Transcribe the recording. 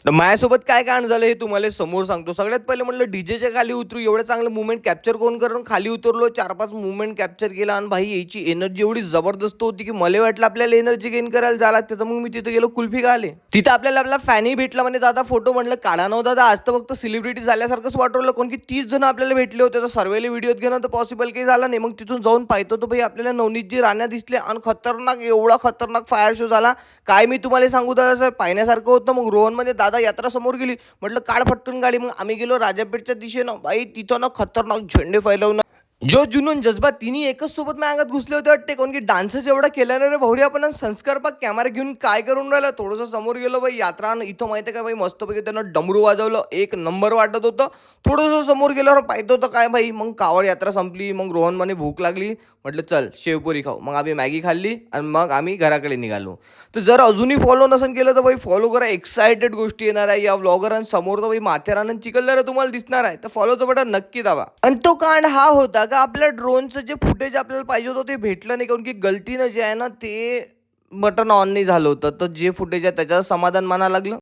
तर माझ्यासोबत काय कांड झालं हे तुम्हाला समोर सांगतो. सगळ्यात पहिले म्हटलं डीजेच्या खाली उतरू, एवढं चांगलं मूव्हमेंट कॅप्चर कोण करून खाली उतरलो. 4-5 मूव्हमेंट कॅप्चर केला आणि भाई याची एनर्जी एवढी जबरदस्त होती, की मला वाटलं आपल्याला एनर्जी गेन करायला जायला लागते. तर मग मी तिथे गेलो कुल्फी खायला. तिथं आपल्याला आपला फॅनही भेटला. म्हणे दादा फोटो, म्हटलं काढा नव्हता दादा, आज तर फक्त सेलिब्रिटी झाल्यासारखंच वाटवलं. कोण की 30 जण आपल्याला भेटले होते. तर सर्वेले व्हिडिओत घेणं तर पॉसिबल काही झालं नाही. मग तिथून जाऊन पाहतो तर भाई आपल्याला नवनीतजी राण्या दिसले आणि खतरनाक, एवढा खतरनाक फायर शो झाला. काय मी तुम्हाला सांगू दादा, पाहण्यासारखं होतं. मग रोहन म्हणजे दादा यात्रा समोर गेली, म्हटलं काढ फटकन गाडी. मग आम्ही गेलो राजापेठच्या दिशेनं. बाई तिथं ना खतरनाक झेंडे फैलवणं, जो जुनून जज्बा तिन्ही एकच सोबत माझ्या अंगात घुसले होते वाटते. कोण की डान्सच एवढा केल्याने रे भाऊरी, आपण संस्कार पाक कॅमेरा घेऊन काय करून राहिला. थोडंसं समोर गेलो बाई यात्रा, इथं माहिती आहे का बाई मस्तपैकी त्यानं डमरू वाजवलं, एक नंबर वाटत होतं. थोडंसं समोर गेल्यावर पाहतो होतं काय बाई, मग कावड यात्रा संपली. मग रोहन म्हणे भूक लागली, म्हटलं चल शेवपुरी खाऊ. मग आम्ही मॅगी खाल्ली आणि मग आम्ही घराकडे निघालो. तर जर अजूनही फॉलो नसेल केलं तर बाई फॉलो करा. एक्सायटेड गोष्टी येणार आहे या व्लॉगरांसमोर. तर बाई माथेरान चिखलदरा तुम्हाला दिसणार आहे. तर फॉलोचं बटन नक्की दाबा. आणि तो कांड हा होता का आपल्या ड्रोनचं जे फुटेज आपल्याला पाहिजे होतं ते भेटलं नाही. काऊन की गलतीनं जे आहे ना ते बटन ऑन नाही झालं होतं. तर जे फुटेज आहे त्याच्यावर समाधान मानावं लागलं.